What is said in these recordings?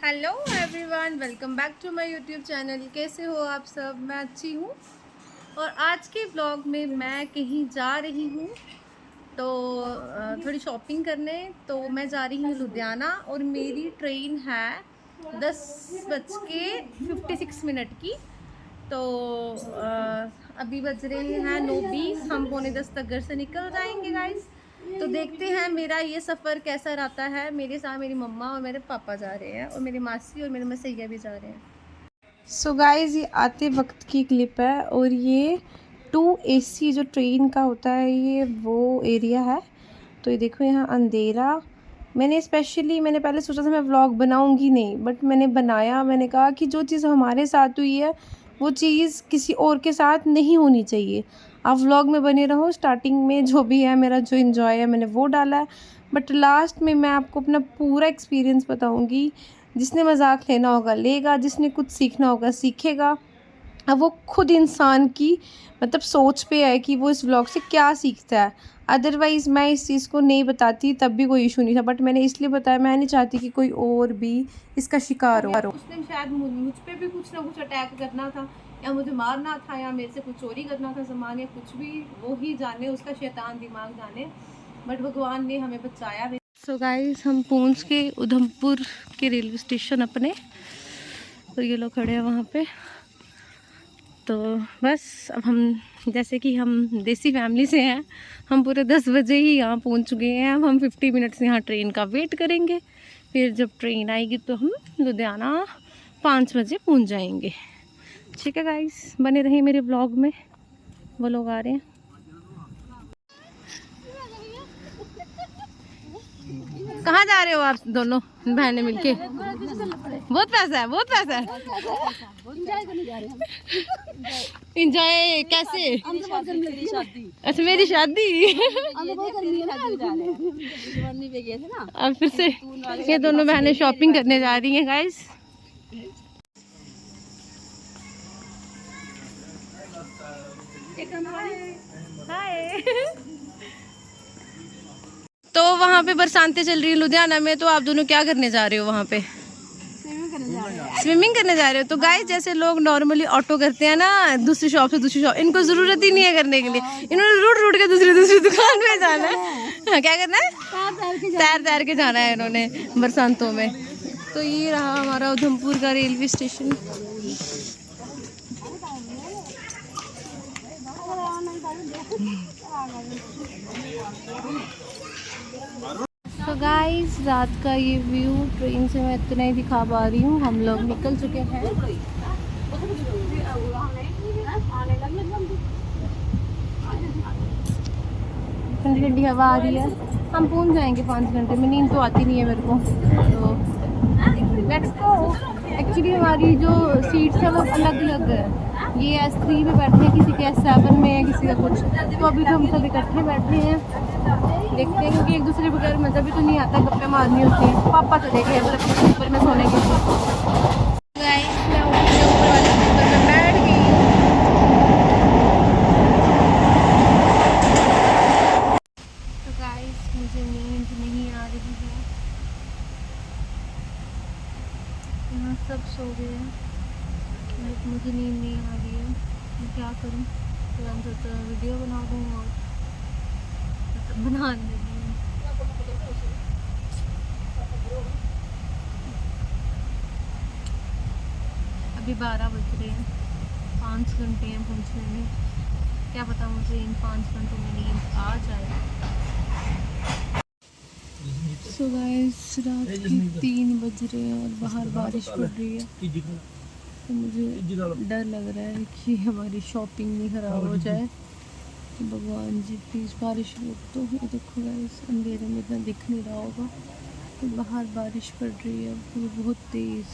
Hello everyone, welcome back to my YouTube channel. कैसे हो आप सब? मैं अच्छी हूँ। और आज के ब्लॉग में मैं कहीं जा रही हूँ तो थोड़ी शॉपिंग करने। तो मैं जा रही हूँ लुधियाना और मेरी ट्रेन है 10:56 की। तो अभी बज रहे हैं 9:20। हम पौने 10 तक घर से निकल जाएंगे गाइस। तो देखते हैं मेरा ये सफ़र कैसा रहता है। मेरे साथ मेरी मम्मा और मेरे पापा जा रहे हैं और मेरी मासी और मेरे मसैया भी जा रहे हैं। सो गाइस, ये आते वक्त की क्लिप है और ये 2 AC जो ट्रेन का होता है ये वो एरिया है। तो ये देखो यहाँ अंधेरा। मैंने पहले सोचा था मैं व्लॉग बनाऊंगी नहीं, बट मैंने बनाया। मैंने कहा कि जो चीज़ हमारे साथ हुई है वो चीज़ किसी और के साथ नहीं होनी चाहिए। आप व्लॉग में बने रहो। स्टार्टिंग में जो भी है मेरा जो इन्जॉय है मैंने वो डाला है, बट लास्ट में मैं आपको अपना पूरा एक्सपीरियंस बताऊंगी। जिसने मजाक लेना होगा लेगा, जिसने कुछ सीखना होगा सीखेगा। अब वो खुद इंसान की मतलब सोच पे है कि वो इस व्लॉग से क्या सीखता है। अदरवाइज़ मैं इस चीज़ को नहीं बताती तब भी कोई इशू नहीं था, बट मैंने इसलिए बताया, मैं नहीं चाहती कि कोई और भी इसका शिकार हो। उसने शायद मुझ पे भी कुछ ना कुछ अटैक करना था, या मुझे मारना था, या मेरे से कुछ चोरी करना था सामान, या कुछ भी। वो ही जाने, उसका शैतान दिमाग जाने। बट भगवान ने हमें बचाया। सो गाइस, हम पहुंच के उधमपुर के रेलवे स्टेशन अपने, और ये लोग खड़े हैं वहाँ पे। तो बस अब हम, जैसे कि हम देसी फैमिली से हैं, हम पूरे 10 बजे ही यहाँ पहुँच चुके हैं। अब हम 50 मिनट्स यहाँ ट्रेन का वेट करेंगे। फिर जब ट्रेन आएगी तो हम लुधियाना 5 बजे पहुँच जाएंगे। ठीक है गाइस, बने रहिए मेरे ब्लॉग में। वो लोग आ रहे हैं। कहाँ जा रहे हो आप दोनों बहनें मिलके? बहुत पैसा है, बहुत पैसा है। इंजॉय कैसे? अच्छा, मेरी शादी। अब फिर से ये दोनों बहनें शॉपिंग करने जा रही हैं गाइस। हाय। तो वहाँ पे बरसातें चल रही है लुधियाना में, तो आप दोनों क्या करने जा रहे हो वहाँ पे? स्विमिंग करने जा रहे हो। तो गाइस, जैसे लोग नॉर्मली ऑटो करते हैं ना दूसरी शॉप से दूसरी शॉप, इनको जरूरत ही नहीं है करने के लिए। इन्होंने रूट रूट के दूसरी दुकान पे जाना है। हाँ, क्या करना है? तैर के जाना है इन्होंने बरसातों में। तो ये रहा हमारा उधमपुर का रेलवे स्टेशन। तो गाइस, रात का ये व्यू ट्रेन से मैं इतना ही दिखा पा रही हूँ। हम लोग निकल चुके हैं। ठंडी ठंडी हवा आ रही है। हम पहुँच जाएंगे 5 घंटे में। नींद तो आती नहीं है मेरे को, तो लेट्स गो। एक्चुअली हमारी जो सीट्स है वो अलग अलग है। ये S3 में बैठे हैं, किसी के S7 में है, किसी का कुछ। तो अभी तो हम सब इकट्ठे बैठे हैं। देखते हैं, क्योंकि एक दूसरे के बगैर मज़ा भी तो नहीं आता, गप्पे मारनी होती है। पापा चले गए ऊपर में सोने के लिए। गाइस, मैं ऊपर वाले स्लीपर में बैठ गई हूँ। तो गाइस, मुझे नींद नहीं आ रही है। यहाँ सब सो गए हैं, मुझे नींद नहीं आ रही है। मैं क्या करूँ? तो वीडियो बना दूँ और बना लगी हूँ। अभी 12 बज रहे हैं। 5 घंटे हैं पहुँचने में। क्या पता मुझे इन 5 घंटों में नींद आ जाए। सो गाइस, रात के 3 बज रहे हैं और बाहर बारिश पड़ रही है। तो मुझे डर लग रहा है कि हमारी शॉपिंग नहीं ख़राब हो जाए। तो भगवान जी प्लीज़ बारिश रोक दो। ये देखो गाइस, अंधेरे में इतना दिख नहीं रहा होगा, तो बाहर बारिश पड़ रही है बहुत तेज़।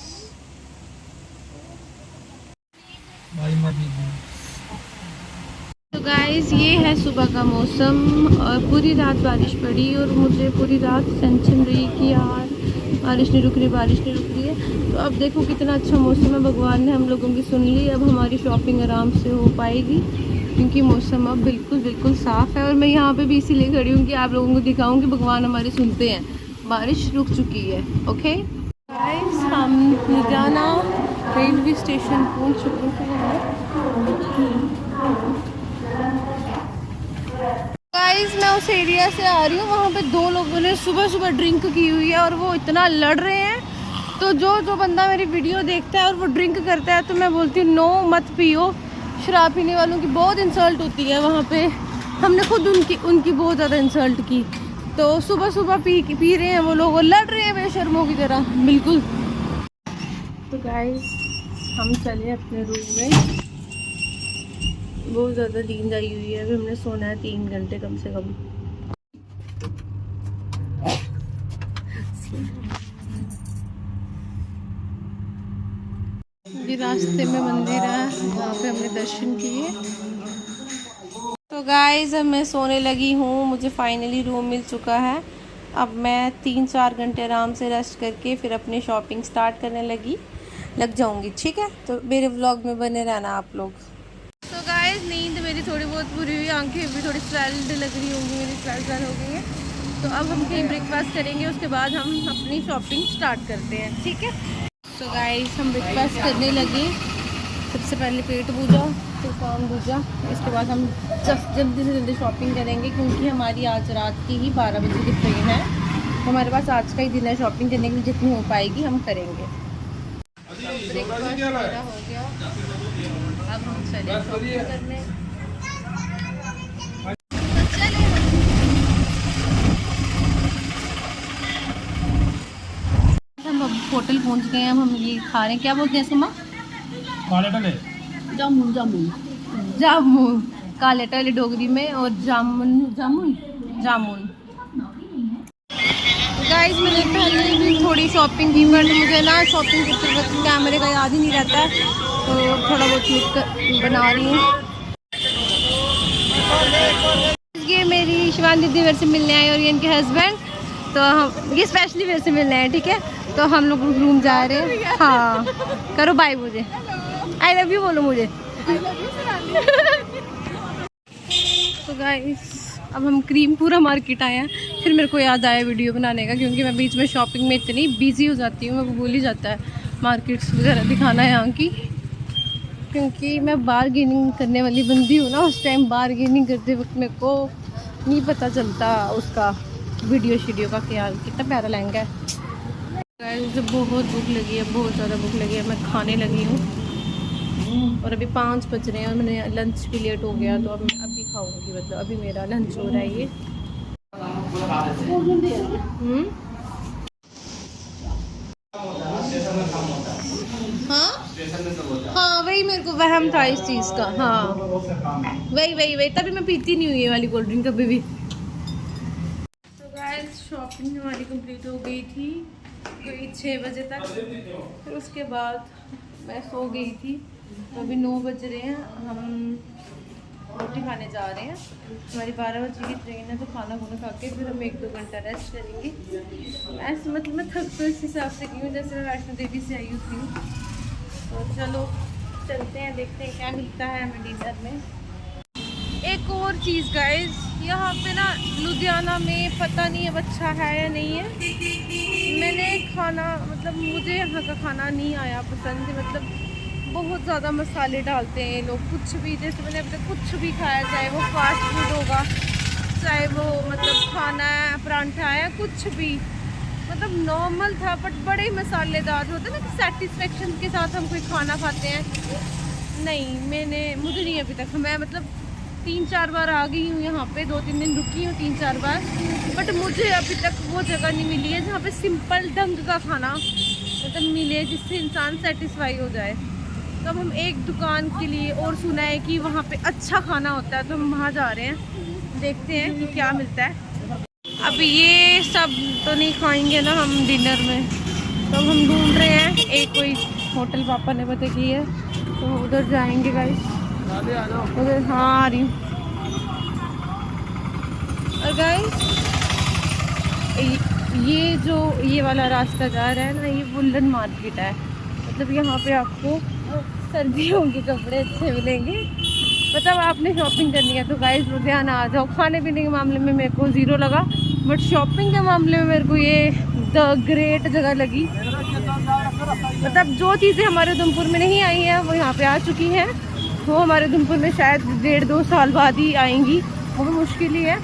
तो गाइस, ये है सुबह का मौसम और पूरी रात बारिश पड़ी और मुझे पूरी रात टेंशन रही कि यार बारिश नहीं रुक रही, बारिश नहीं रुक रही है। तो अब देखो कितना अच्छा मौसम है। भगवान ने हम लोगों की सुन ली। अब हमारी शॉपिंग आराम से हो पाएगी, क्योंकि मौसम अब बिल्कुल साफ़ है। और मैं यहाँ पे भी इसीलिए खड़ी हूँ कि आप लोगों को दिखाऊँ कि भगवान हमारे सुनते हैं। बारिश रुक चुकी है। ओके गाइस, हम लुधियाना रेलवे स्टेशन पहुंच चुके हैं। गाइस मैं उस एरिया से आ रही हूँ, वहाँ पे 2 लोगों ने सुबह सुबह ड्रिंक की हुई है और वो इतना लड़ रहे हैं। तो जो बंदा मेरी वीडियो देखता है और वो ड्रिंक करता है तो मैं बोलती हूँ नो मत पियो। शराब पीने वालों की बहुत इंसल्ट होती है वहाँ पे। हमने खुद उनकी बहुत ज़्यादा इंसल्ट की। तो सुबह सुबह पी रहे हैं वो लोग और लड़ रहे हैं बेशर्मों की तरह बिल्कुल। तो गाइस हम चले अपने रूम में, बहुत ज़्यादा नींद आई हुई है। अभी हमने सोना है 3 घंटे कम से कम। ये रास्ते में मंदिर है, वहाँ पे हमने दर्शन किए। तो गाइस अब मैं सोने लगी हूँ, मुझे फाइनली रूम मिल चुका है। अब मैं 3-4 घंटे आराम से रेस्ट करके फिर अपनी शॉपिंग स्टार्ट करने लग जाऊँगी, ठीक है। तो मेरे व्लॉग में बने रहना आप लोग। तो गाइस नींद मेरी थोड़ी बहुत पूरी हुई, आंखें भी थोड़ी स्वेल्ड लग रही होंगी, मेरी स्वेल हो गई है। तो अब हम कहीं ब्रेकफास्ट करेंगे, उसके बाद हम अपनी शॉपिंग स्टार्ट करते हैं, ठीक है। तो गाइस हम ब्रेकफास्ट करने लगे। सबसे पहले पेट पूजा, फिर कान पूजा, इसके बाद हम जल्दी से जल्दी शॉपिंग करेंगे क्योंकि हमारी आज रात की ही 12 बजे की ट्रेन है। तो हमारे पास आज का ही दिन है शॉपिंग करने के लिए, जितनी हो पाएगी हम करेंगे। ब्रेकफास्ट मेरा हो गया, अब हम चले शॉपिंग करने। हम अब होटल पहुंच गए हैं। अब हम ये खा रहे हैं, क्या बोलते हैं सुमा? जामुन जामुन जामुन, काले टले डोगरी में, और जामुन जामुन जामुन। गाइस मैंने पहले भी थोड़ी शॉपिंग की, बट मुझे ना शॉपिंग करते वक्त कैमरे का याद ही नहीं रहता है, तो थोड़ा बहुत क्लिक बना रही हूँ। ये मेरी शिवानी दीदी मेरे से मिलने आए और ये इनके हस्बैंड, तो हम ये स्पेशली मेरे से मिलने आए, ठीक है। तो हम लोग रूम जा रहे हैं। हाँ करो बाय, मुझे आई लव यू बोलो मुझे। तो गाइस अब हम क्रीमपुरा मार्केट आए हैं। फिर मेरे को याद आया वीडियो बनाने का, क्योंकि मैं बीच में शॉपिंग में इतनी बिजी हो जाती हूँ, मेरे को भूल ही जाता है मार्केट्स वगैरह दिखाना है यहाँ की, क्योंकि मैं बारगेनिंग करने वाली बंदी हूँ ना। उस टाइम बारगेनिंग करते वक्त मेरे को नहीं पता चलता उसका वीडियो का ख्याल। कितना प्यारा लहंगा है। मुझे बहुत भूख लगी है, बहुत ज़्यादा भूख लगी है, मैं खाने लगी हूँ। और अभी 5 बज रहे हैं और मैंने लंच भी लेट हो गया, तो अब मैं अभी खाऊंगी, मतलब अभी मेरा लंच हो रहा है ये। हाँ वही मेरे को वहम था इस चीज़ का। हाँ वही तभी मैं पीती नहीं हुई ये वाली कोल्ड ड्रिंक कभी भी। तो गाइस शॉपिंग हमारी कंप्लीट हो गई थी कोई 6 बजे तक। फिर उसके बाद मैं सो गई थी। तो अभी 9 बज रहे हैं, हम रोटी खाने जा रहे हैं। हमारी 12 बजे की ट्रेन है, तो खाना खा के फिर हम 1-2 घंटा रेस्ट करेंगे। ऐसे मतलब मैं थक तो इस हिसाब से की हूँ जैसे मैं वैष्णो देवी से आई हुई थी। तो चलो चलते हैं, देखते हैं क्या मिलता है हमें डिनर में। एक और चीज़ गाइस, यहाँ पे ना लुधियाना में पता नहीं अब अच्छा है या नहीं है। मैंने खाना मतलब मुझे यहाँ का खाना नहीं आया पसंद, मतलब बहुत ज़्यादा मसाले डालते हैं लोग। कुछ भी, जैसे मैंने अभी तक कुछ भी खाया, चाहे वो फास्ट फूड होगा, चाहे वो मतलब खाना है, परांठा है, कुछ भी मतलब नॉर्मल था, बट बड़े ही मसालेदार होते हैं ना। सेटिस्फेक्शन के साथ हम कोई खाना खाते हैं, नहीं मुझे नहीं अभी तक। मैं मतलब 3-4 बार आ गई हूँ यहाँ पे, 2-3 दिन रुकी हूँ 3-4 बार, बट मुझे अभी तक वो जगह नहीं मिली है जहाँ पे सिंपल ढंग का खाना मतलब मिले, जिससे इंसान सेटिस्फाई हो जाए। तो अब हम एक दुकान के लिए और सुना है कि वहाँ पे अच्छा खाना होता है, तो हम वहाँ जा रहे हैं, देखते हैं कि क्या मिलता है। अब ये सब तो नहीं खाएंगे ना हम डिनर में, तो अब हम ढूंढ रहे हैं एक कोई होटल पापा ने पता की है, तो उधर जाएंगे गाइस। उधर हाँ आ रही हूँ। और गाइस ये वाला रास्ता जा रहा है ना, ये वुलन मार्केट है। मतलब यहाँ पे आपको सर्दियों के कपड़े अच्छे मिलेंगे। मतलब आपने शॉपिंग करनी है तो गाइस लुधियाना आ जाओ। खाने पीने के मामले में मेरे को 0 लगा, बट शॉपिंग के मामले में मेरे को ये द ग्रेट जगह लगी। मतलब जो चीज़ें हमारे उधमपुर में नहीं आई हैं वो यहाँ पे आ चुकी हैं। वो हमारे उधमपुर में शायद 1.5-2 साल बाद ही आएंगी, वो भी मुश्किल ही है।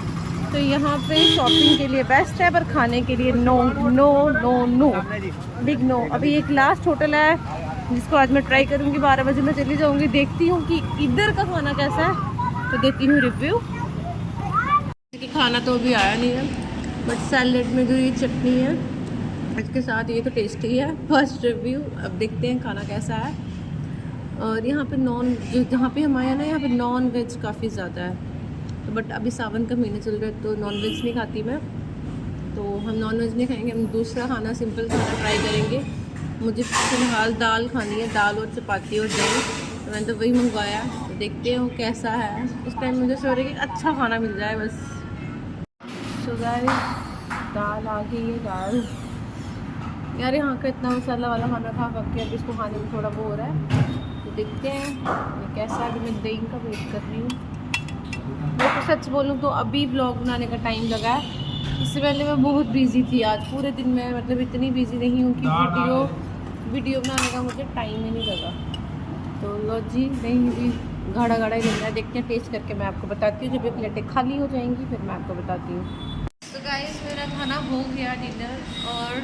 तो यहाँ पे शॉपिंग के लिए बेस्ट है, पर खाने के लिए no no no no, big no. अभी एक लास्ट होटल है जिसको आज मैं ट्राई करूँगी, 12 बजे मैं चली जाऊँगी, देखती हूँ कि इधर का खाना कैसा है, तो देती हूँ रिव्यू। कि खाना तो अभी आया नहीं है, बट सैलेड में जो ये चटनी है इसके साथ ये तो टेस्टी है। फर्स्ट रिव्यू, अब देखते हैं खाना कैसा है। और यहाँ पे जहाँ पे हम आए हैं ना, यहाँ पे नॉन वेज काफ़ी ज़्यादा है, तो बट अभी सावन का महीना चल रहा है तो नॉन वेज नहीं खाती मैं, तो हम नॉन वेज नहीं खाएंगे, हम दूसरा खाना सिंपल खाना ट्राई करेंगे। मुझे फिलहाल दाल खानी है, दाल और चपाती और दही, तो मैंने तो वही मंगवाया, तो देखते हैं वो कैसा है। इस टाइम मुझे सोच रही है कि अच्छा खाना मिल जाए बस। तो गाइस दाल आ गई है, दाल यार यहाँ का इतना मसाला वाला खाना खा के अब इसको खाने में थोड़ा वो हो रहा है, तो देखते हैं ये कैसा है। अभी मैं दही का वेट कर रही हूँ। मैं तो सच बोलूँ तो अभी व्लॉग बनाने का टाइम लगा है, इससे पहले मैं बहुत बिजी थी। आज पूरे दिन में मतलब इतनी बिजी नहीं हूँ कि वीडियो बनाने का मुझे टाइम ही नहीं लगा। तो लो जी, नहीं भी गाढ़ा गाढ़ा ही लग रहा है। देखते हैं, टेस्ट करके मैं आपको बताती हूँ। जब ये प्लेटें खाली हो जाएंगी फिर मैं आपको बताती हूँ। तो गाइस मेरा खाना हो गया डिनर, और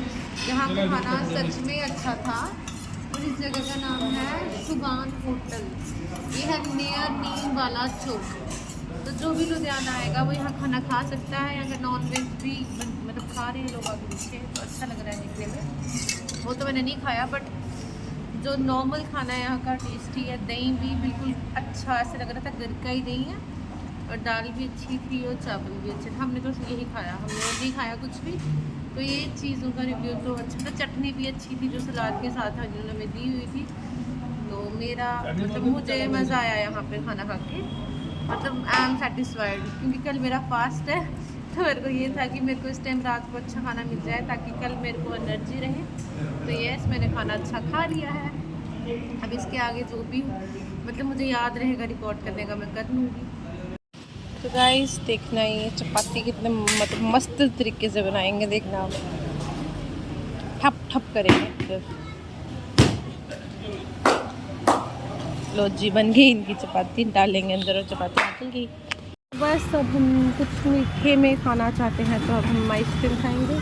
यहाँ का खाना सच में अच्छा था। और इस जगह का नाम है सुबान होटल, ये है नियर नीम वाला चौक। तो जो भी लुधियाना आएगा वो यहाँ खाना खा सकता है। यहाँ का नॉन वेज भी मतलब खा रहे हैं लोग आगे पीछे, तो अच्छा लग रहा है देखने में। वो तो मैंने नहीं खाया, बट जो नॉर्मल खाना है यहाँ का टेस्टी है। दही भी बिल्कुल अच्छा, ऐसे लग रहा था घर का ही दही है, और दाल भी अच्छी थी और चावल भी अच्छे थे। हमने तो यही खाया, हमने और नहीं खाया कुछ भी। तो ये चीज़ों का रिव्यू तो अच्छा था। चटनी भी अच्छी थी जो सलाद के साथ जिन्होंने में दी हुई थी। तो मेरा मतलब मुझे मज़ा आया यहाँ पे खाना खा के, मतलब आई एम सेटिस्फाइड। क्योंकि कल मेरा फास्ट है, तो मेरे को ये था कि मेरे को इस टाइम रात को अच्छा खाना मिल जाए ताकि कल मेरे को एनर्जी रहे। तो यस, मैंने खाना अच्छा खा लिया है। अब इसके आगे जो भी मतलब मुझे याद रहेगा रिकॉर्ड करने का मैं कर लूँगी। तो गाइस देखना, ये चपाती कितने मतलब मस्त तरीके से बनाएंगे, देखना आप, ठप ठप करेंगे। लो जी, बन गई इनकी चपाती, डालेंगे अंदर और चपाती निकल गई। बस अब हम कुछ मीठे में खाना चाहते हैं, तो अब हम आइसक्रीम खाएंगे।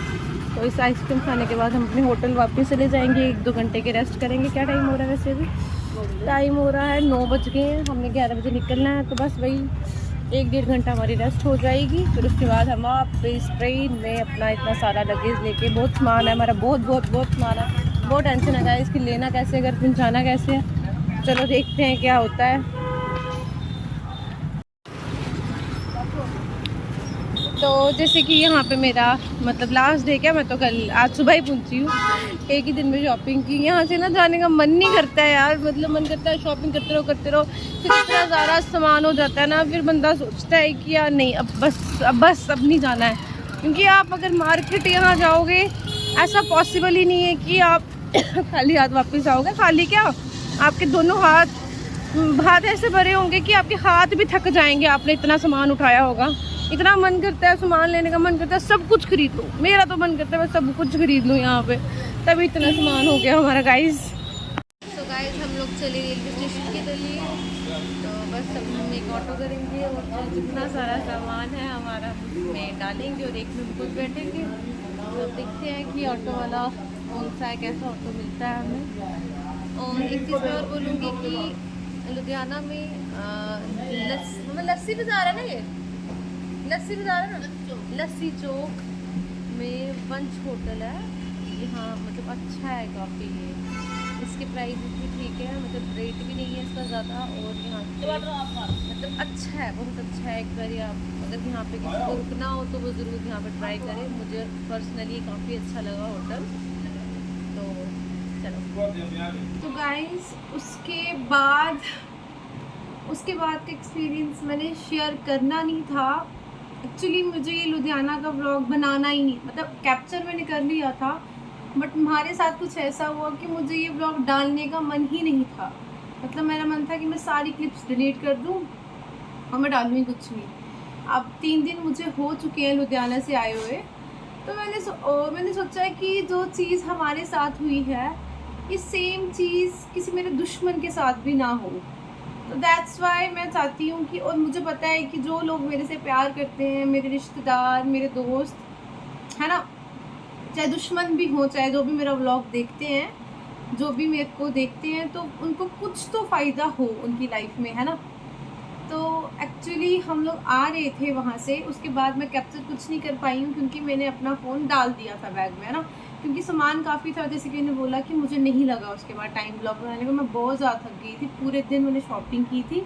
तो इस आइसक्रीम खाने के बाद हम अपने होटल वापस चले जाएंगे, 1-2 घंटे के रेस्ट करेंगे। क्या टाइम हो रहा है वैसे? भी टाइम हो रहा है 9 बज गए हैं, हमने 11 बजे निकलना है। तो बस वही 1-1.5 घंटा हमारी रेस्ट हो जाएगी। फिर उसके बाद हम वापस ट्रेन में अपना इतना सारा लगेज लेके, बहुत सामान है हमारा, बहुत सामान है, बहुत टेंशन है गाइस इसकी लेना कैसे, अगर पहुँचाना कैसे है। चलो देखते हैं क्या होता है। तो जैसे कि यहाँ पे मेरा मतलब लास्ट डे, क्या मैं तो कल आज सुबह ही पहुँची हूँ। एक ही दिन में शॉपिंग की, यहाँ से ना जाने का मन नहीं करता है यार। मतलब मन करता है शॉपिंग करते रहो फिर इतना ज़्यादा सामान हो जाता है ना, फिर बंदा सोचता है कि यार नहीं, अब नहीं जाना है। क्योंकि आप अगर मार्केट यहाँ जाओगे, ऐसा पॉसिबल ही नहीं है कि आप खाली हाथ वापस आओगे। खाली क्या, आपके दोनों हाथ ऐसे भरे होंगे कि आपके हाथ भी थक जाएंगे, आपने इतना सामान उठाया होगा। इतना मन करता है सामान लेने का, मन करता है सब कुछ खरीद लो। मेरा तो मन करता है मैं सब कुछ खरीद लूँ यहाँ पे, तभी इतना सामान हो गया हमारा गाइस। तो गाइस हम लोग चले रेलवे स्टेशन के लिए, तो बस अब हम एक ऑटो करेंगे और जो जितना सारा सामान है हमारा उसमें डालेंगे और एक में खुद बैठेंगे। तो देखते हैं कि ऑटो वाला कौन सा है, कैसा ऑटो मिलता है हमें। और एक चीज़ मैं और बोलूँगी कि लुधियाना में लस्सी बाज़ार है ना, ये लस्सी बाज़ार है ना, लस्सी चौक में वंश होटल है। यहाँ मतलब अच्छा है काफ़ी, ये इसके प्राइस भी ठीक है, मतलब रेट भी नहीं है इसका ज़्यादा। और यहाँ मतलब अच्छा है, बहुत अच्छा है। एक बार आप अगर यहाँ पे किसी को रुकना हो तो वो ज़रूर यहाँ पे ट्राई करें। मुझे पर्सनली काफ़ी अच्छा लगा होटल। तो चलो, तो गाइस उसके बाद का एक्सपीरियंस मैंने शेयर करना नहीं था। एक्चुअली मुझे ये लुधियाना का व्लॉग बनाना ही नहीं, मतलब कैप्चर मैंने कर लिया था, बट हमारे साथ कुछ ऐसा हुआ कि मुझे ये व्लॉग डालने का मन ही नहीं था। मतलब मेरा मन था कि मैं सारी क्लिप्स डिलीट कर दूं और मैं डालूँ ही कुछ नहीं। अब 3 दिन मुझे हो चुके हैं लुधियाना से आए हुए, तो मैंने सोचा कि जो चीज़ हमारे साथ हुई है ये सेम चीज़ किसी मेरे दुश्मन के साथ भी ना हो। तो दैट्स वाई मैं चाहती हूँ कि, और मुझे पता है कि जो लोग मेरे से प्यार करते हैं, मेरे रिश्तेदार, मेरे दोस्त, है ना, चाहे दुश्मन भी हो, चाहे जो भी मेरा व्लॉग देखते हैं, जो भी मेरे को देखते हैं, तो उनको कुछ तो फ़ायदा हो उनकी लाइफ में, है ना। तो एक्चुअली हम लोग आ रहे थे वहाँ से, उसके बाद मैं कैप्चर कुछ नहीं कर पाई हूँ क्योंकि मैंने अपना फ़ोन डाल दिया था बैग में, है ना, क्योंकि सामान काफ़ी था। जैसे कि मैंने बोला कि मुझे नहीं लगा उसके बाद टाइम ब्लॉग बनाने को, मैं बहुत ज़्यादा थक गई थी, पूरे दिन मैंने शॉपिंग की थी।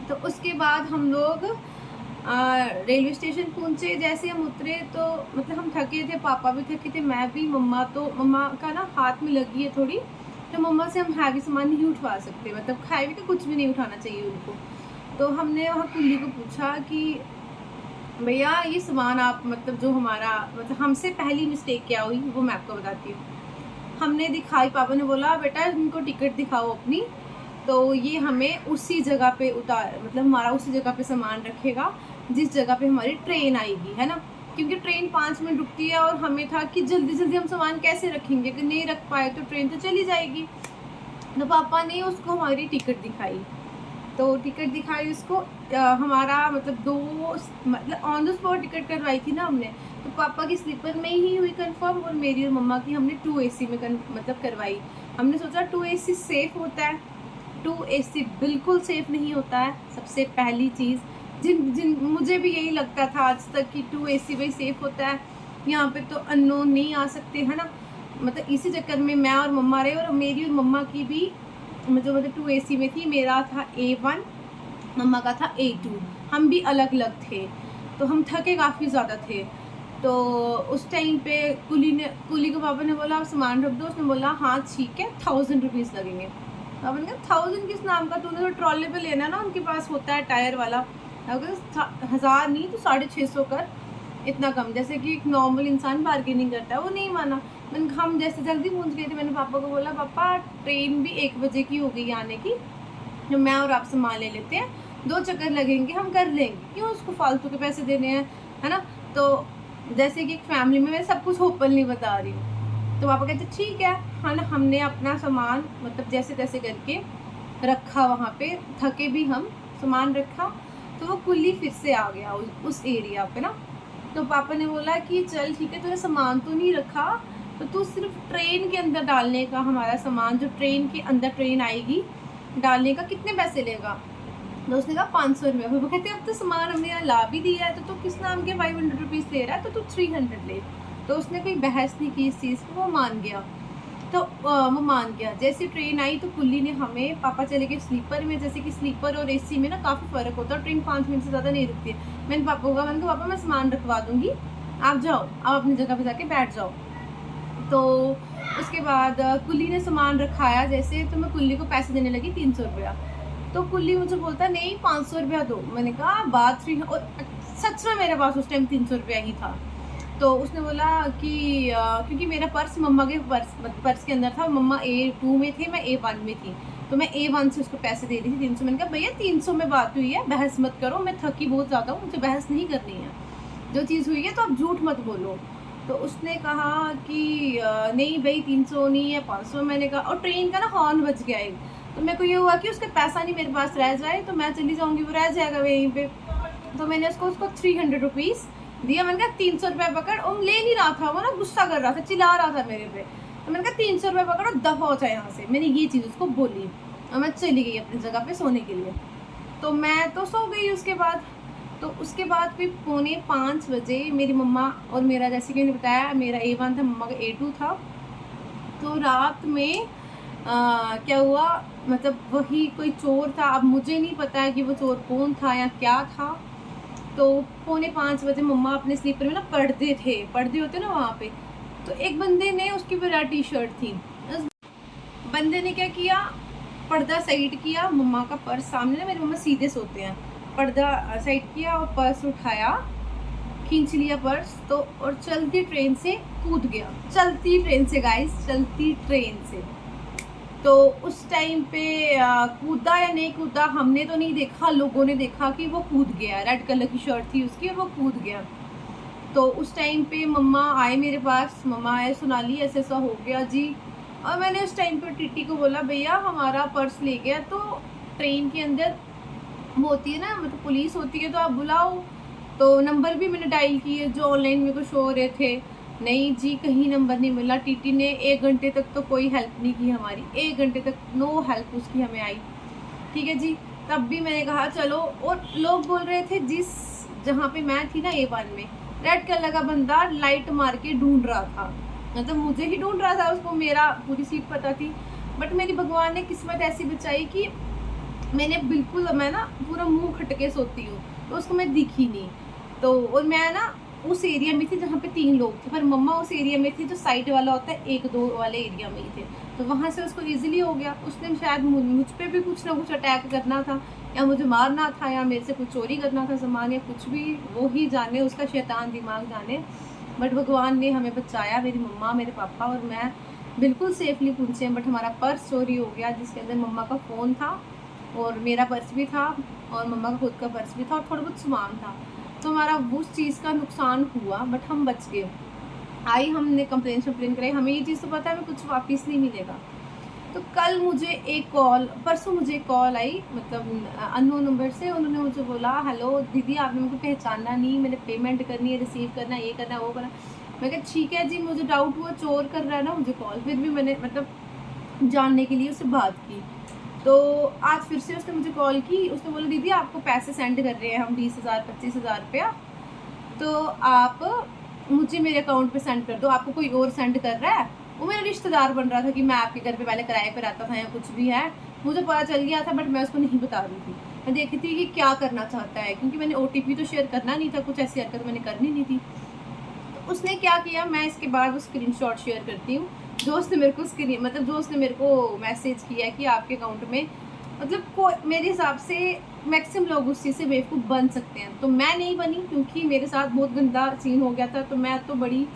तो उसके बाद हम लोग रेलवे स्टेशन पहुँचे। जैसे हम उतरे तो मतलब हम थके थे, पापा भी थके थे, मैं भी। मम्मा का ना हाथ में लगी है थोड़ी, तो मम्मा से हम हैवी सामान नहीं उठवा सकते, मतलब खाए भी तो कुछ भी नहीं उठाना चाहिए उनको। तो हमने वहाँ कुल्ली को पूछा कि भैया ये सामान आप, मतलब जो हमारा, मतलब हमसे पहली मिस्टेक क्या हुई वो मैं आपको बताती हूँ। हमने दिखाई, पापा ने बोला बेटा इनको टिकट दिखाओ अपनी, तो ये हमें उसी जगह पे उतार, मतलब हमारा उसी जगह पे सामान रखेगा जिस जगह पे हमारी ट्रेन आएगी, है ना, क्योंकि ट्रेन 5 मिनट रुकती है और हमें था कि जल्दी जल्दी हम सामान कैसे रखेंगे, अगर नहीं रख पाए तो ट्रेन तो चली जाएगी। तो पापा ने उसको हमारी टिकट दिखाई, तो टिकट दिखाई उसको, हमारा मतलब मतलब ऑन द स्पॉट टिकट करवाई थी ना हमने। तो पापा की स्लीपर में ही हुई कंफर्म, और मेरी और मम्मा की हमने 2 AC में मतलब करवाई। हमने सोचा 2 AC सेफ़ होता है, 2 AC बिल्कुल सेफ़ नहीं होता है। सबसे पहली चीज़, जिन मुझे भी यही लगता था आज तक कि 2 AC वही सेफ़ होता है, यहाँ पे तो अननोन नहीं आ सकते, है ना। मतलब इसी चक्कर में मैं और मम्मा रहे, और मेरी और मम्मा की भी जो मतलब 2 AC में थी, मेरा था A1, मम्मा का था A2, हम भी अलग अलग थे। तो हम थके काफ़ी ज़्यादा थे। तो उस टाइम पे कुली को पापा ने बोला आप सामान रख दो। उसने बोला हाँ ठीक है, 1000 रुपीज़ लगेंगे। पापा ने कहा 1000 किस नाम का, तूने तो ट्रॉले पे लेना ना, उनके पास होता है टायर वाला। 1000 नहीं तो 650 कर, इतना कम, जैसे कि एक नॉर्मल इंसान बार्गेनिंग करता है। वो नहीं माना। हम जैसे जल्दी पहुंच गए थे, मैंने पापा को बोला पापा ट्रेन भी 1 बजे की हो गई आने की, जो मैं और आप सामान ले लेते हैं, 2 चक्कर लगेंगे, हम कर लेंगे, क्यों उसको फालतू के पैसे देने हैं, है ना। तो जैसे कि एक फैमिली में मैं सब कुछ ओपनली बता रही हूँ। तो पापा कहते ठीक है ना। हमने अपना सामान मतलब जैसे तैसे करके रखा वहाँ पे, थके भी हम, सामान रखा। तो वो कुल्ली फिर से आ गया उस एरिया पे ना। तो पापा ने बोला कि चल ठीक है, तूने सामान तो नहीं रखा, तो तू सिर्फ ट्रेन के अंदर डालने का, हमारा सामान जो ट्रेन के अंदर ट्रेन आएगी डालने का कितने पैसे लेगा। तो उसने कहा 500 रुपये। वो कहते अब तो सामान हमने यहाँ ला भी दिया है, तो किस नाम के 500 रुपीज़ ले रहा है, तो तू 300 ले। तो उसने कोई बहस नहीं की इस चीज़ को, वो मान गया। तो वो मान गया। जैसे ट्रेन आई तो कुल्ली ने हमें, पापा चले गए स्लीपर में। जैसे कि स्लीपर और AC में ना काफ़ी फ़र्क होता है, ट्रेन 5 मिनट से ज़्यादा नहीं रुकती है। मैंने पापा को कहा, मैंने कहा पापा मैं सामान रखवा दूँगी, आप जाओ, आप अपनी जगह पर जाके बैठ जाओ। तो उसके बाद कुल्ली ने सामान रखाया जैसे, तो मैं कुल्ली को पैसे देने लगी 300 रुपया। तो कुल्ली मुझे बोलता नहीं 500 रुपया दो। मैंने कहा बात 3, और सच में मेरे पास उस टाइम 300 रुपया ही था। तो उसने बोला कि क्योंकि मेरा पर्स मम्मा के पर्स के अंदर था, मम्मा A2 में थे, मैं A1 में थी, तो मैं A1 से उसको पैसे दे रही थी 300। मैंने कहा भैया 300 में बात हुई है, बहस मत करो, मैं थकी बहुत ज़्यादा हूँ, मुझे बहस नहीं करनी है, जो चीज़ हुई है तो आप झूठ मत बोलो। तो उसने कहा कि नहीं भाई 300 नहीं है, 500। मैंने कहा, और ट्रेन का ना हॉर्न बज गया है, तो मेरे को ये हुआ कि उसका पैसा नहीं मेरे पास रह जाए, तो मैं चली जाऊँगी, वो रह जाएगा वहीं पे। तो मैंने उसको 300 रुपीज़ दिया। मैंने कहा 300 रुपये पकड़। और ले नहीं रहा था, वो ना गुस्सा कर रहा था, चिल्ला रहा था मेरे पे। तो मैंने कहा 300 रुपये पकड़ो, दफ़ा हो जाए यहाँ से। मैंने ये चीज़ उसको बोली और मैं चली गई अपनी जगह पे सोने के लिए। तो मैं तो सो गई उसके बाद। तो उसके बाद कोई 4:45 बजे मेरी मम्मा और मेरा, जैसे कि मैंने बताया, मेरा A1 था, मम्मा का A2 था। तो रात में क्या हुआ, मतलब वही कोई चोर था। अब मुझे नहीं पता है कि वो चोर कौन था या क्या था। तो 4:45 बजे मम्मा अपने स्लीपर में ना पर्दे होते ना वहाँ पे, तो एक बंदे ने, उसकी मेरा T-शर्ट थी, उस बंदे ने क्या किया, पर्दा साइड किया, मम्मा का पर्स सामने ना, मेरी मम्मा सीधे सोते हैं, पर्दा साइड किया और पर्स उठाया, खींच लिया पर्स, तो और चलती ट्रेन से कूद गया। चलती ट्रेन से गाइस, चलती ट्रेन से। तो उस टाइम पे कूदा या नहीं कूदा हमने तो नहीं देखा, लोगों ने देखा कि वो कूद गया। रेड कलर की शर्ट थी उसकी और वो कूद गया। तो उस टाइम पे मम्मा आए मेरे पास, मम्मा आए, सोनाली ऐसा ऐसा हो गया जी। और मैंने उस टाइम पर टीटी को बोला भैया हमारा पर्स ले गया। तो ट्रेन के अंदर वो होती है ना, मतलब पुलिस होती है, तो आप बुलाओ। तो नंबर भी मैंने डायल किए जो ऑनलाइन मेरे को शो हो रहे थे, नहीं जी कहीं नंबर नहीं मिला। टीटी ने 1 घंटे तक तो कोई हेल्प नहीं की हमारी, 1 घंटे तक नो हेल्प उसकी हमें आई। ठीक है जी, तब भी मैंने कहा चलो। और लोग बोल रहे थे जिस जहाँ पे मैं थी ना A1 में, रेड कलर का बंदा लाइट मार के ढूंढ रहा था, मतलब मुझे ही ढूंढ रहा था, उसको मेरा पूरी सीट पता थी। बट मेरी भगवान ने किस्मत ऐसी बचाई कि मैंने बिल्कुल, मैं ना पूरा मुंह खटके सोती हूँ, तो उसको मैं दिखी नहीं। तो और मैं ना उस एरिया में थी जहाँ पे 3 लोग थे, पर मम्मा उस एरिया में थी जो साइड वाला होता है 1-2 वाले एरिया में ही थे। तो वहाँ से उसको इजीली हो गया। उसने शायद मुझ पे भी कुछ ना कुछ अटैक करना था, या मुझे मारना था, या मेरे से कुछ चोरी करना था सामान, या कुछ भी, वो ही जाने, उसका शैतान दिमाग जाने। बट भगवान ने हमें बचाया, मेरी मम्मा, मेरे पापा और मैं बिल्कुल सेफली पहुँचे। बट हमारा पर्स चोरी हो गया, जिसके अंदर मम्मा का फ़ोन था और मेरा पर्स भी था और मम्मा का खुद का पर्स भी था और थोड़ा बहुत सामान था। तो हमारा उस चीज़ का नुकसान हुआ, बट हम बच गए। आई, हमने कंप्लेन कराई, हमें ये चीज़ तो पता है हमें कुछ वापस नहीं मिलेगा। तो कल मुझे एक कॉल, परसों मुझे एक कॉल आई, मतलब अननोन नंबर से। उन्होंने मुझे बोला हेलो दीदी आपने मुझे पहचाना नहीं, मैंने पेमेंट करनी है, रिसीव करना है, ये करना है, वो करना। मैं कहा ठीक है जी, मुझे डाउट हुआ चोर कर रहा है ना मुझे कॉल, फिर भी मैंने मतलब जानने के लिए उससे बात की। तो आज फिर से उसने मुझे कॉल की, उसने बोला दीदी आपको पैसे सेंड कर रहे हैं हम 20,000 25,000 रुपया, तो आप मुझे मेरे अकाउंट पे सेंड कर दो। आपको कोई और सेंड कर रहा है? वो मेरा रिश्तेदार बन रहा था कि मैं आपके घर पे पहले किराए पे रहता था या कुछ भी है, मुझे पता चल गया था, बट मैं उसको नहीं बता रही थी। मैं देखी थी कि क्या करना चाहता है, क्योंकि मैंने OTP तो शेयर करना नहीं था, कुछ ऐसी हरकत मैंने करनी नहीं थी। तो उसने क्या किया, मैं इसके बाद वो स्क्रीनशॉट शेयर करती हूँ, जो उसने मेरे को मतलब जो उसने मेरे को मैसेज किया कि आपके अकाउंट में, मतलब को मेरे हिसाब से मैक्सिमम लोग उस चीज़ से बेवकूफ़ बन सकते हैं। तो मैं नहीं बनी, क्योंकि मेरे साथ बहुत गंदा सीन हो गया था। तो मैं तो बड़ी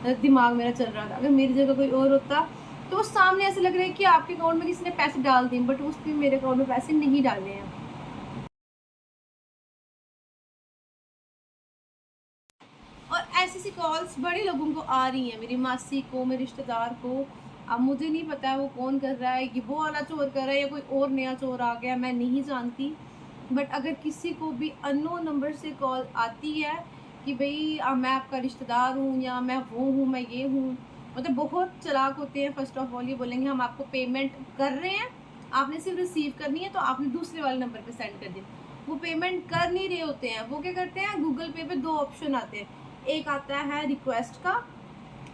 दिमाग मेरा चल रहा था, अगर मेरी जगह कोई और होता तो उस सामने ऐसे लग रहा है कि आपके अकाउंट में किसी ने पैसे डाल दिए, बट उसने मेरे अकाउंट में पैसे नहीं डाले हैं। और ऐसी कॉल्स बड़े लोगों को आ रही हैं, मेरी मासी को, मेरे रिश्तेदार को। अब मुझे नहीं पता है वो कौन कर रहा है, कि वो वाला चोर कर रहा है या कोई और नया चोर आ गया, मैं नहीं जानती। बट अगर किसी को भी अननोन नंबर से कॉल आती है कि भाई मैं आपका रिश्तेदार हूँ, या मैं वो हूँ, मैं ये हूँ, मतलब बहुत चालाक होते हैं। फर्स्ट ऑफ ऑल ये बोलेंगे हम आपको पेमेंट कर रहे हैं, आपने सिर्फ रिसीव करनी है, तो आपने दूसरे वाले नंबर पे सेंड कर दी। वो पेमेंट कर नहीं रहे होते हैं, वो क्या करते हैं, गूगल पे 2 ऑप्शन आते हैं, एक आता है रिक्वेस्ट का,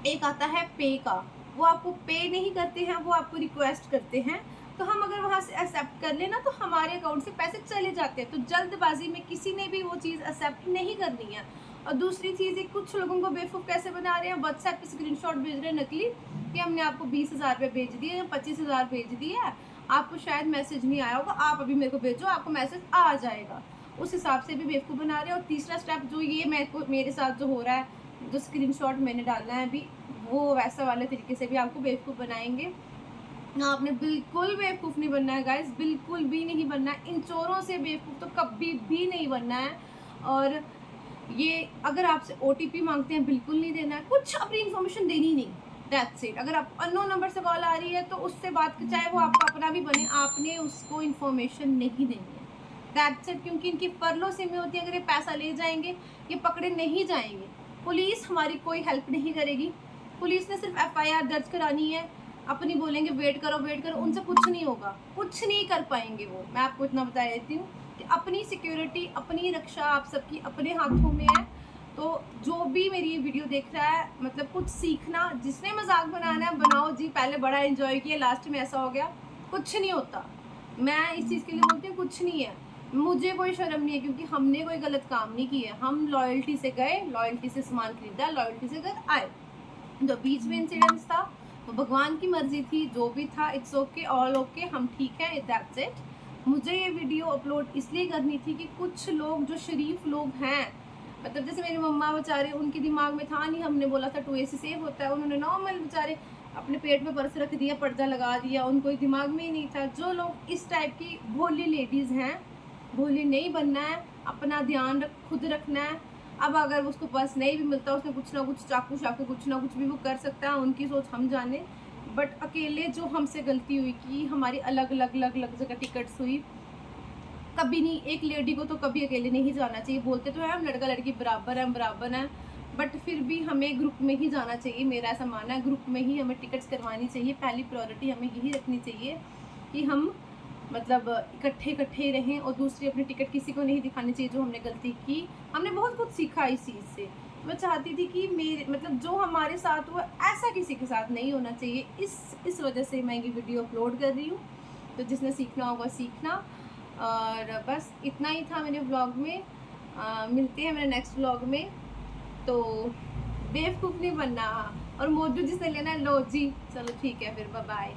एक आता है पे का। वो आपको पे नहीं करते हैं, वो आपको रिक्वेस्ट करते हैं। तो हम अगर वहाँ से एक्सेप्ट कर लेना तो हमारे अकाउंट से पैसे चले जाते हैं। तो जल्दबाजी में किसी ने भी वो चीज़ एक्सेप्ट नहीं करनी है। और दूसरी चीज़, कुछ लोगों को बेवकूफ़ कैसे बना रहे हैं, व्हाट्सएप पे स्क्रीनशॉट भेज रहे हैं नकली, कि हमने आपको 20,000 रुपये भेज दिए या 25,000 भेज दिए है, आपको शायद मैसेज नहीं आया होगा, आप अभी मेरे को भेजो, आपको मैसेज आ जाएगा। उस हिसाब से भी बेवकूफ़ बना रहे हैं। और तीसरा स्टेप जो ये मेरे साथ जो हो रहा है, जो स्क्रीनशॉट मैंने डालना है अभी, वो वैसा वाले तरीके से भी आपको बेवकूफ़ बनाएंगे। आपने बिल्कुल बेवकूफ़ नहीं बनना है गाइस, बिल्कुल भी नहीं बनना है। इन चोरों से बेवकूफ़ तो कभी भी नहीं बनना है। और ये अगर आपसे OTP मांगते हैं, बिल्कुल नहीं देना है, कुछ अपनी इन्फॉर्मेशन देनी नहीं, दैट्स इट। अगर आप अननोन नंबर से कॉल आ रही है तो उससे बात, चाहे वो आपका अपना भी बने, आपने उसको इन्फॉर्मेशन नहीं देनी है, दैट्स इट। क्योंकि इनकी परलो सिमें होती है, अगर ये पैसा ले जाएंगे, ये पकड़े नहीं जाएंगे, पुलिस हमारी कोई हेल्प नहीं करेगी। पुलिस ने सिर्फ FIR दर्ज करानी है, अपनी बोलेंगे वेट करो वेट करो, उनसे कुछ नहीं होगा, कुछ नहीं कर पाएंगे वो। मैं आपको इतना बता देती हूँ कि अपनी सिक्योरिटी, अपनी रक्षा आप सबकी अपने हाथों में है। तो जो भी मेरी ये वीडियो देख रहा है, मतलब कुछ सीखना, जिसने मजाक बनाना है बनाओ जी, पहले बड़ा एंजॉय किया, लास्ट में ऐसा हो गया, कुछ नहीं होता। मैं इस चीज़ के लिए बोलती हूँ, कुछ नहीं है, मुझे कोई शर्म नहीं है, क्योंकि हमने कोई गलत काम नहीं किया। हम लॉयल्टी से गए, लॉयल्टी से सामान खरीदा, लॉयल्टी से घर आए। जो बीच में इंसिडेंट्स था वो भगवान की मर्जी थी, जो भी था इट्स ओके, ऑल ओके, हम ठीक है, दैट्स इट। मुझे ये वीडियो अपलोड इसलिए करनी थी कि कुछ लोग जो शरीफ लोग हैं, मतलब जैसे मेरी मम्मा बेचारे, उनके दिमाग में था नहीं, हमने बोला था 2A से सेव होता है, उन्होंने नॉर्मल बेचारे अपने पेट में पर्स रख दिया, पर्दा लगा दिया, उनको दिमाग में ही नहीं था। जो लोग इस टाइप की भोली लेडीज़ हैं, भोली नहीं बनना है, अपना ध्यान खुद रखना है। अब अगर उसको पर्स नहीं भी मिलता, उसने कुछ ना कुछ चाकू शाकू कुछ ना कुछ भी वो कर सकता है, उनकी सोच हम जाने। बट अकेले जो हमसे गलती हुई कि हमारी अलग अलग अलग अलग जगह टिकट्स हुई। कभी नहीं, एक लेडी को तो कभी अकेले नहीं जाना चाहिए। बोलते तो है हम लड़का लड़की बराबर हैं, बट फिर भी हमें ग्रुप में ही जाना चाहिए। मेरा ऐसा मानना है, ग्रुप में ही हमें टिकट्स करवानी चाहिए। पहली प्रायोरिटी हमें यही रखनी चाहिए कि हम मतलब इकट्ठे इकट्ठे रहें, और दूसरी अपनी टिकट किसी को नहीं दिखानी चाहिए जो हमने गलती की। हमने बहुत कुछ सीखा इस चीज़ से। मैं चाहती थी कि मेरे मतलब जो हमारे साथ हुआ ऐसा किसी के साथ नहीं होना चाहिए। इस वजह से मैं ये वीडियो अपलोड कर रही हूँ। तो जिसने सीखना होगा सीखना। और बस इतना ही था मेरे व्लॉग में। मिलते हैं मेरे नेक्स्ट व्लॉग में। तो बेवकूफ़ नहीं बनना, और मौजूद जिसने लेना है लो जी। चलो ठीक है फिर, बाय बाय।